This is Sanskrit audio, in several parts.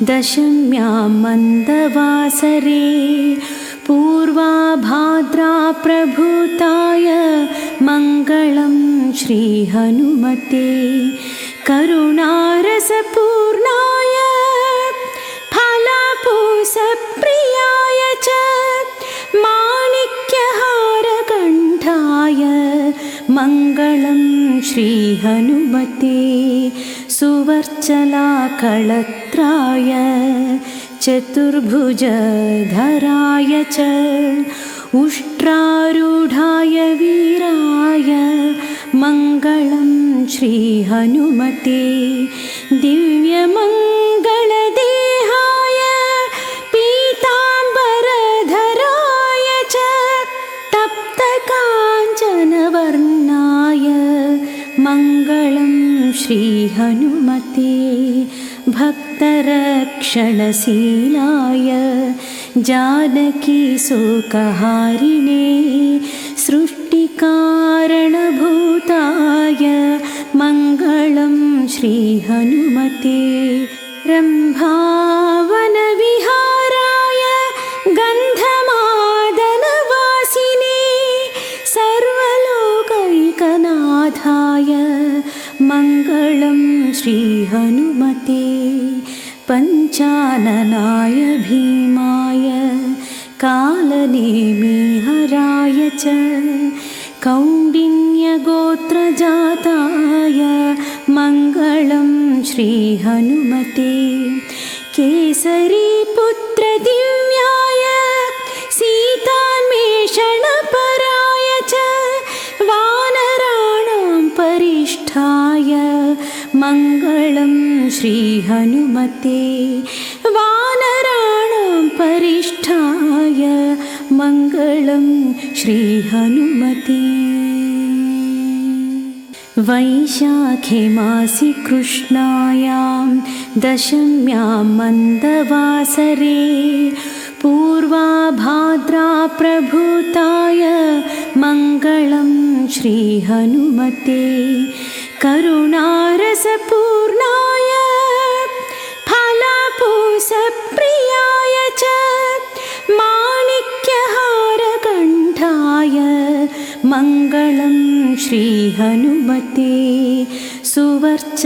दशम्यां मन्दवासरे पूर्वाभाद्रा प्रभूताय मङ्गलं श्रीहनुमते करुणारसपूर्णाय फलापूसप्रियाय च माणिक्यहारकण्ठाय मङ्गलं श्रीहनुमते सुवर्चलाकळत्राय चतुर्भुजधराय च उष्ट्रारूढाय वीराय मङ्गलं श्रीहनुमते दिव्यमङ्गलदेहाय पीताम्बरधराय च तप्तकाञ्चनवर्णाय मङ्गलं श्रीहनुमते भक्तरक्षणशीलाय जानकीशोकहारिणे सृष्टिकारणभूताय मङ्गलं श्रीहनुमते रम्भावनविहाराय गन्धमादनवासिने सर्वलोकैकनाथाय मङ्गलं श्रीहनुमते पञ्चाननाय भीमाय कालनेमिहराय च कौण्डिन्यगोत्रजाताय मङ्गलं श्रीहनुमते केसरीपुत्रदिव्याय सीतान्वेषणपराय च वानराणां परिष्ठाय मङ्गलं श्रीहनुमते वानराणां परिष्ठाय मङ्गलं श्रीहनुमते वैशाखे मासि कृष्णायां दशम्यां मन्दवासरे पूर्वाभाद्रा प्रभूताय मङ्गलं श्रीहनुमते करुणारसपूर्णाय फलापूसप्रियाय च माणिक्यहारकण्ठाय मङ्गलं श्रीहनुमते सुवर्चलाकळत्राय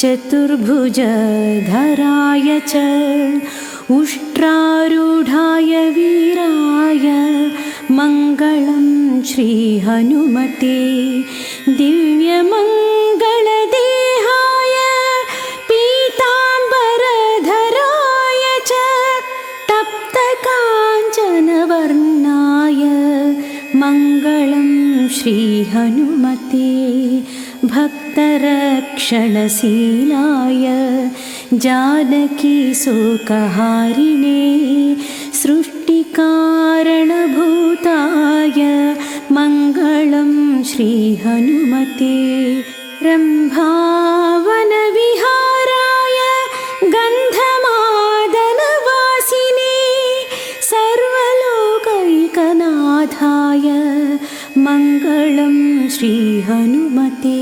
चतुर्भुजधराय च उष्ट्रारूढाय वीराय मङ्गलं श्रीहनुमते दिव्यमङ्गलदेहाय पीताम्बरधराय च तप्तकाञ्चनवर्णाय मङ्गलं श्रीहनुमते भक्तरक्षणशीलाय जानकीशोकहारिणे सृष्टिकारणभूताय मङ्गलं श्रीहनुमते रम्भावनविहाराय गन्धमादनवासिने सर्वलोकैकनाथाय मङ्गलं श्रीहनुमते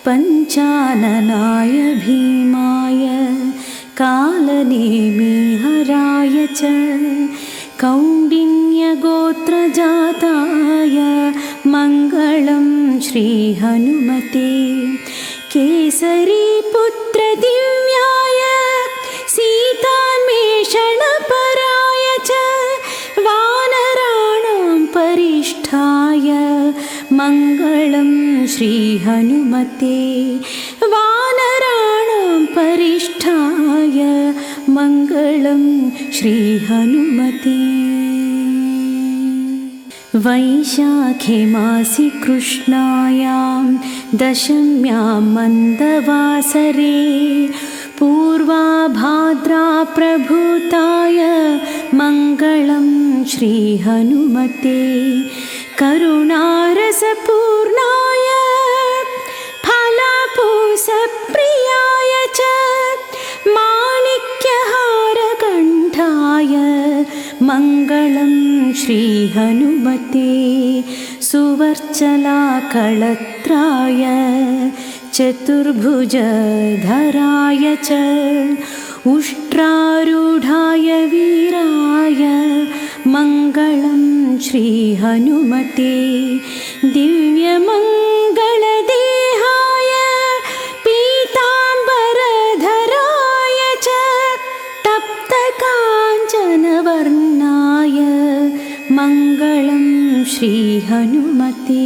पञ्चाननाय भीमाय कालनेमिहराय च कौण्डिन्यगोत्रजाताय मङ्गलं श्रीहनुमते केसरीपुत्रदिव्याय सीतान्वेषणपराय च वानराणां परिष्ठाय मङ्गलं श्रीहनुमते वानराणां परिष्ठाय मङ्गलं श्रीहनुमते वैशाखे मासि कृष्णायां दशम्यां मन्दवासरे पूर्वाभाद्रा प्रभूताय मङ्गलं श्रीहनुमते करुणारसपूर्णाय फलापूसप्रियाय च माणिक्यहारकण्ठाय मङ्गलं श्रीहनुमते सुवर्चलाकळत्राय चतुर्भुजधराय च उष्ट्रारूढाय वीराय मङ्गलं श्रीहनुमते दिव्यमङ्गलदेहाय पीताम्बरधराय च तप्तकाञ्चनवर्णाय मङ्गलं श्रीहनुमते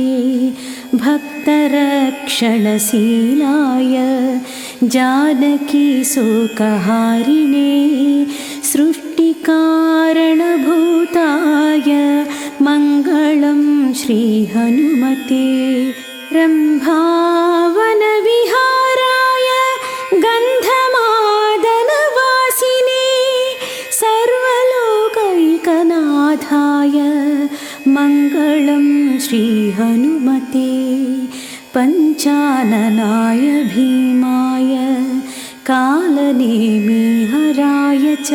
भक्तरक्षणशीलाय जानकीशोकहारिणे सृष्टिकारणभूताय मङ्गलं श्रीहनुमते रम्भावनविहाराय गन्धमादनवासिने सर्वलोकैकनाथाय मङ्गलं श्रीहनुमते पञ्चाननाय भीमाय कालनेमिहराय च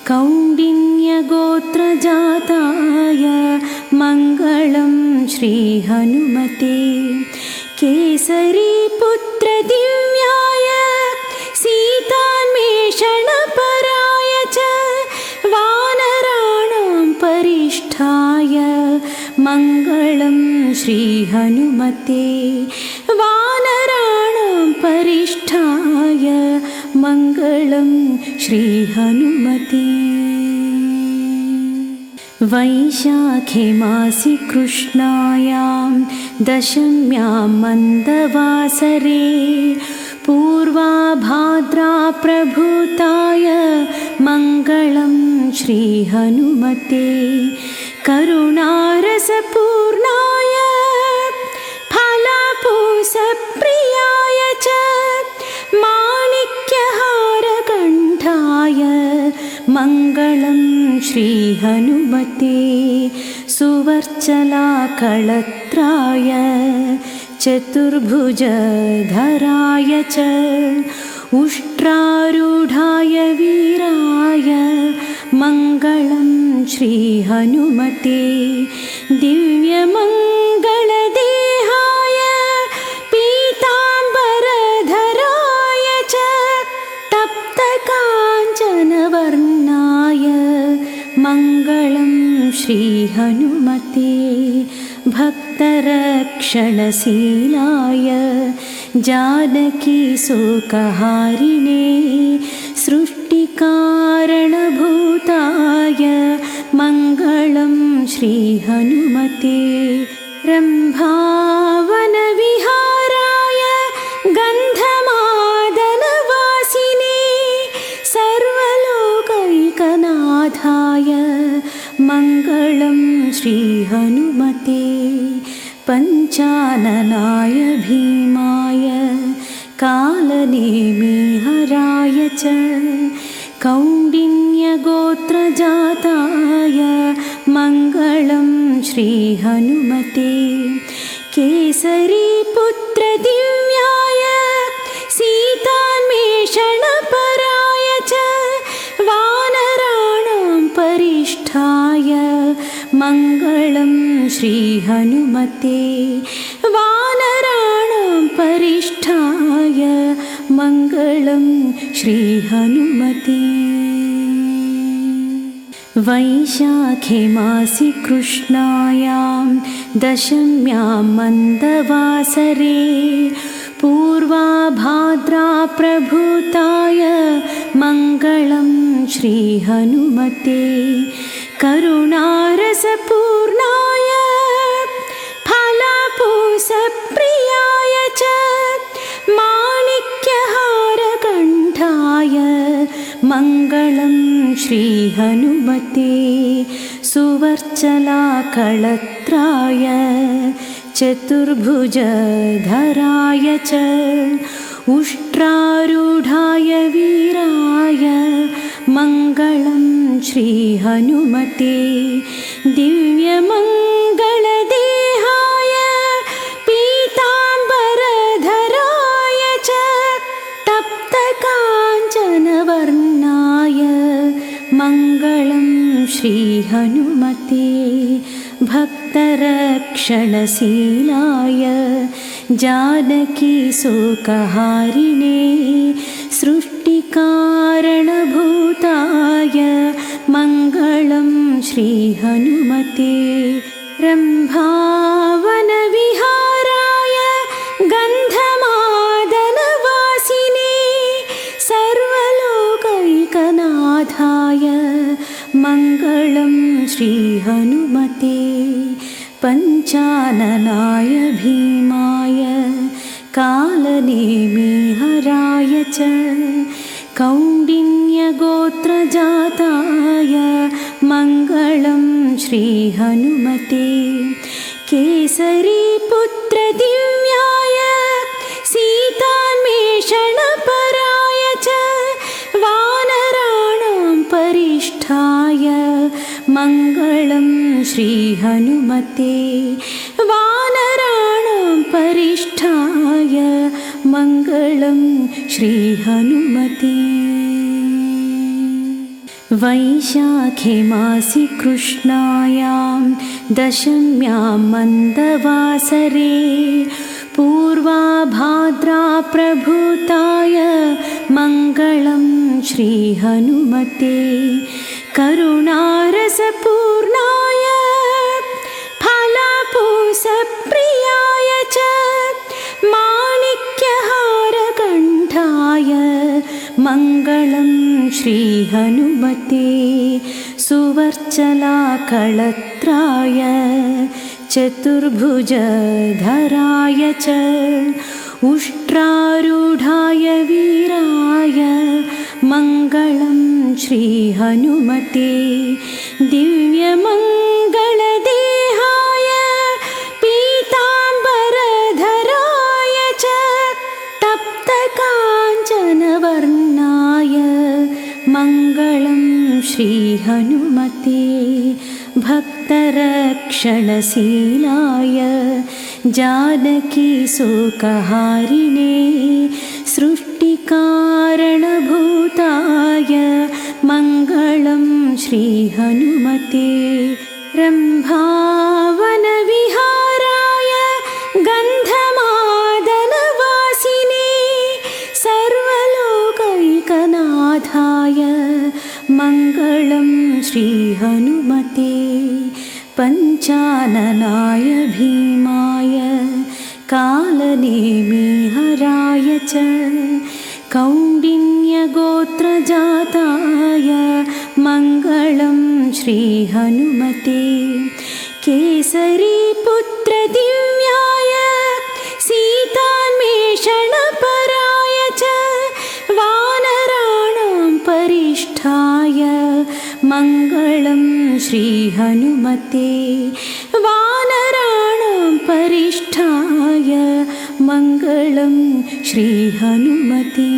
कौण्डिन्यगोत्रजाताय मङ्गलं श्रीहनुमते केसरीपुत्रदिव्याय सीतान्वेषणपराय च वानराणां परिष्ठाय मङ्गलं श्रीहनुमते वानराणां परिष्ठाय मङ्गलं श्रीहनुमते वैशाखे मासि कृष्णायां दशम्यां मन्दवासरे पूर्वाभाद्राप्रभूताय मङ्गलं श्रीहनुमते करुणारसपूर्णाय फलापूसप्रियाय च माणिक्यहारकण्ठाय मङ्गलं श्रीहनुमते सुवर्चलाकळत्राय चतुर्भुजधराय च उष्ट्रारूढाय वीराय मङ्गलं श्रीहनुमते दिव्यमङ्गलदेहाय पीताम्बरधराय च तप्तकाञ्चनवर्णाय मङ्गलं श्रीहनुमते भक्तरक्षणशीलाय जानकीशोकहारिणे सृष्टिकारणभूताय मङ्गलं श्रीहनुमते रम्भावनविहाराय गन्धमादनवासिने सर्वलोकैकनाथाय मङ्गलं श्रीहनुमते पञ्चाननाय भीमाय कालनेमिहराय च कौण्डिन्यगोत्रजाताय मङ्गलं श्रीहनुमते केसरीपुत्रदिव्याय सीतान्वेषणपराय च वानराणां परिष्ठाय मङ्गलं श्रीहनुमते वानराणां परिष्ठाय मङ्गलं श्रीहनुमते वैशाखे मासि कृष्णायां दशम्यां मन्दवासरे पूर्वाभाद्राप्रभूताय मङ्गलं श्रीहनुमते करुणारसपूर्णाय फलापूसप्रियाय च माणिक्यहारकण्ठाय मङ्गलं श्रीहनुमते सुवर्चलाकळत्राय चतुर्भुजधराय च उष्ट्रारूढाय वीराय मङ्गलं श्रीहनुमते दिव्यमङ्गलदेहाय पीताम्बरधराय च तप्तकाञ्चनवर्णाय मङ्गलं श्रीहनुमते भक्तरक्षणशीलाय जानकी शोकहारिणे सृष्टिकारणभूताय मङ्गलं श्रीहनुमते रम्भावनविहाराय गन्धमादनवासिने सर्वलोकैकनाथाय मङ्गलं श्रीहनुमते पञ्चाननाय भीमाय कालनेमिहराय च कौण्डिन्यगोत्रजाताय मङ्गलं श्रीहनुमते केसरीपुत्रदिव्याय सीतान्वेषणपराय च वानराणां परिष्ठाय मङ्गलं श्रीहनुमते वानराणां परिष्ठाय मङ्गलं श्रीहनुमते वैशाखे मासि कृष्णायां दशम्यां मन्दवासरे पूर्वाभाद्राप्रभूताय मङ्गलं श्रीहनुमते करुणारसपूर्णाय फलापूसप्रियाय च माणिक्यहारकण्ठाय मङ्गलं श्रीहनुमते सुवर्चलाकळत्राय चतुर्भुजधराय च उष्ट्रारूढाय वीराय मङ्गलं श्रीहनुमते दिव्यमङ्गलदेहाय पीताम्बरधराय च तप्तकाञ्चनवर्णाय मङ्गलं श्रीहनुमते भक्तरक्षणशीलाय जानकी शोकहारिणे सृष्टिकारणभूताय मङ्गलं श्रीहनुमते रम्भावनविहाराय गन्धमादनवासिने सर्वलोकैकनाथाय मङ्गलं श्रीहनुमते पञ्चाननाय भीमाय कालनेमिहराय च कौण्डिन्यगोत्रजाताय मङ्गलं श्रीहनुमते केसरीपुत्रदिव्याय सीतान्वेषणपराय च वानराणां परिष्ठाय मङ्गलं श्रीहनुमते वानराणां परिष्ठाय मङ्गलं श्रीहनुमते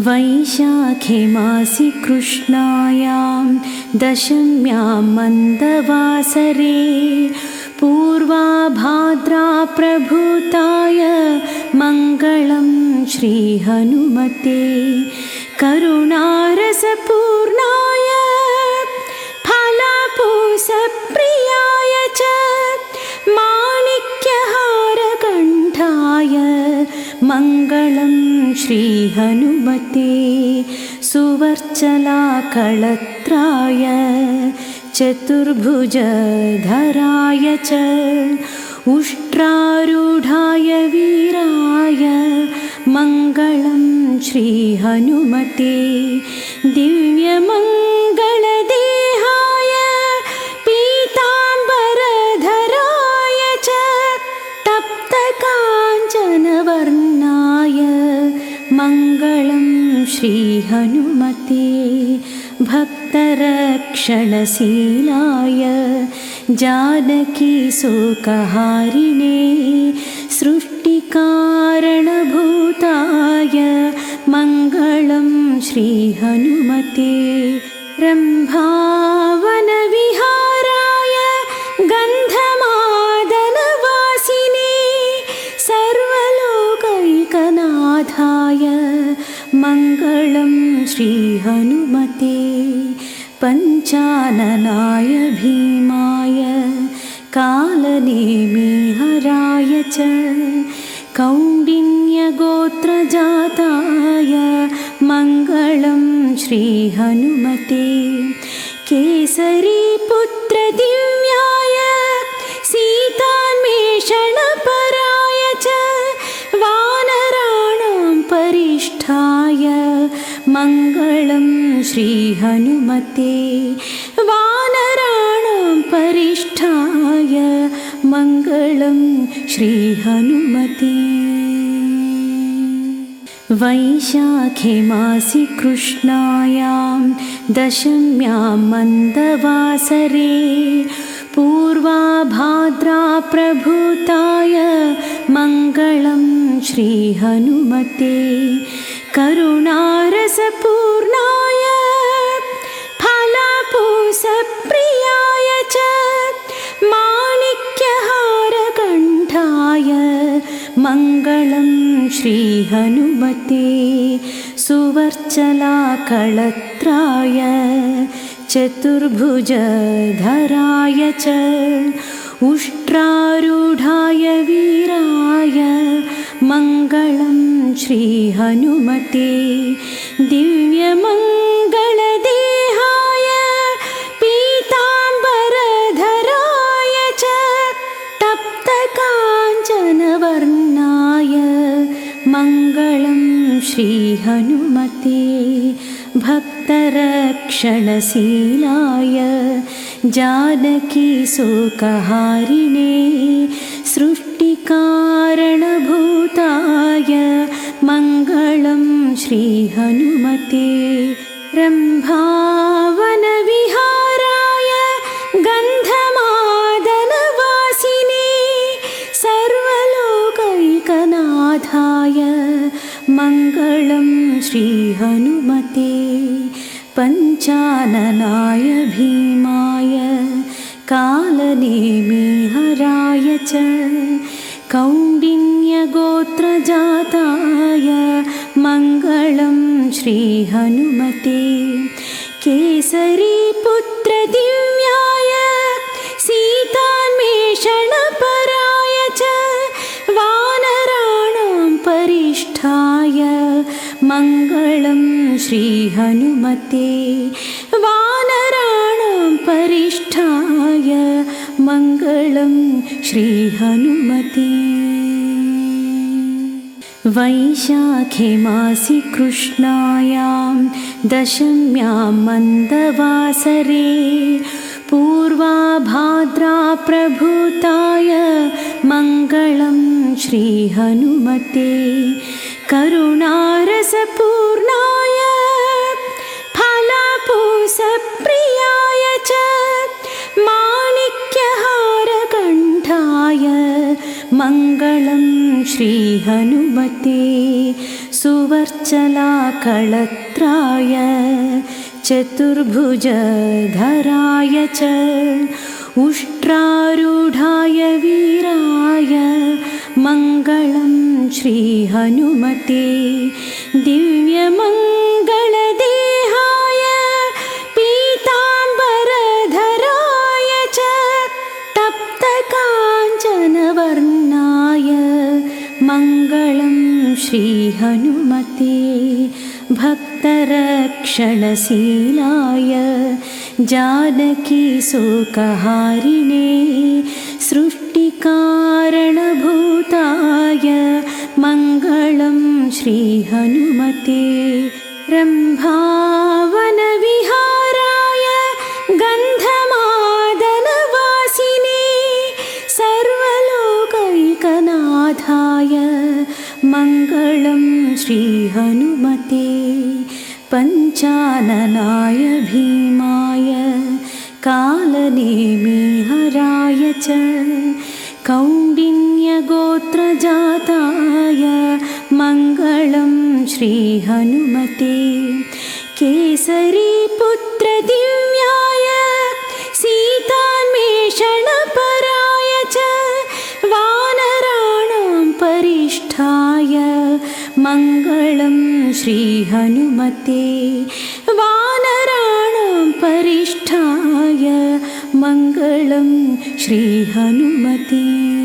वैशाखे मासि कृष्णायां दशम्यां मन्दवासरे पूर्वाभाद्राप्रभूताय मङ्गलं श्रीहनुमते करुणारसपूर्णाय फलापूसप्रियाय च माणिक्यहारकण्ठाय मङ्गलं श्रीहनुमते सुवर्चलाकळत्राय चतुर्भुजधराय च उष्ट्रारूढाय वीराय मङ्गलं श्रीहनुमते दिव्यमङ्गलदेहाय पीताम्बरधराय च तप्तकाञ्चनवर्णाय मङ्गलं श्रीहनुमते भक्तरक्षणशीलाय जानकी शोकहारिणे सृष्टिकारणभूताय मङ्गलं श्रीहनुमते रम्भावनविहाराय गन्धमादनवासिने सर्वलोकैकनाथाय मङ्गलं श्रीहनुमते पञ्चाननाय भीमाय कालनेमिहराय च कौण्डिन्यगोत्रजाताय मङ्गलं श्रीहनुमते केसरीपुत्रदिव्याय सीतान्वेषणपराय च वानराणां परिष्ठाय मङ्गलं श्रीहनुमते वानराणां परिष्ठाय मङ्गलं श्रीहनुमते वैशाखे मासि कृष्णायां दशम्यां मन्दवासरे पूर्वाभाद्रा प्रभूताय मङ्गलं श्रीहनुमते करुणारसपूर्णाय फलापूसप्रियाय च माणिक्यहारकण्ठाय मङ्गलं श्रीहनुमते सुवर्चलाकळत्राय चतुर्भुजधराय च उष्ट्रारूढाय वीराय मङ्गलं श्रीहनुमते दिव्यमङ्गलदेहाय पीताम्बरधराय च तप्तकाञ्चनवर्णाय मङ्गलं श्रीहनुमते भक्तरक्षणशीलाय जानकीशोकहारिणे सृष्टिकारणभूताय मङ्गलं श्रीहनुमते रम्भावनविहाराय गन्धमादनवासिने सर्वलोकैकनाथाय मङ्गलं श्रीहनुमते पञ्चाननाय भीमाय कालनेमिहराय च कौण्डिन्यगोत्रजाताय मङ्गलं श्रीहनुमते केसरीपुत्रदिव्याय सीतान्वेषणपराय च वानराणां परिष्ठाय मङ्गलं श्रीहनुमते वानराणां परिष्ठाय मङ्गलं श्रीहनुमते वैशाखे मासि कृष्णायां दशम्यां मन्दवासरे पूर्वाभाद्रा प्रभूताय मङ्गलं श्रीहनुमते करुणारसपूर्णाय फलापूसप्रियाय च माणिक्यहारकण्ठाय मङ्गलं श्रीहनुमते सुवर्चलाकळत्राय चतुर्भुजधराय च उष्ट्रारूढाय वीराय मङ्गलं श्रीहनुमते दिव्यमङ्गलदेहाय पीताम्बरधराय च तप्तकाञ्चनवर्णाय मङ्गलं श्रीहनुमते भक्तरक्षणशीलाय जानकीशोकहारिणे सृष्टिकारणभूताय मङ्गलं श्रीहनुमते रम्भावनविहाराय गन्धमादनवासिने सर्वलोकैकनाथाय मङ्गलं श्रीहनुमते पञ्चाननाय भीमाय कालनेमिहराय च कौण्डिन्यगोत्रजाताय मङ्गलं श्रीहनुमते केसरीपुत्रदिव्याय सीतान्वेषणपराय च वानराणां परिष्ठाय मङ्गलं श्रीहनुमते वानराणां परिष्ठाय मङ्गलं मङ्गलं श्रीहनुमते।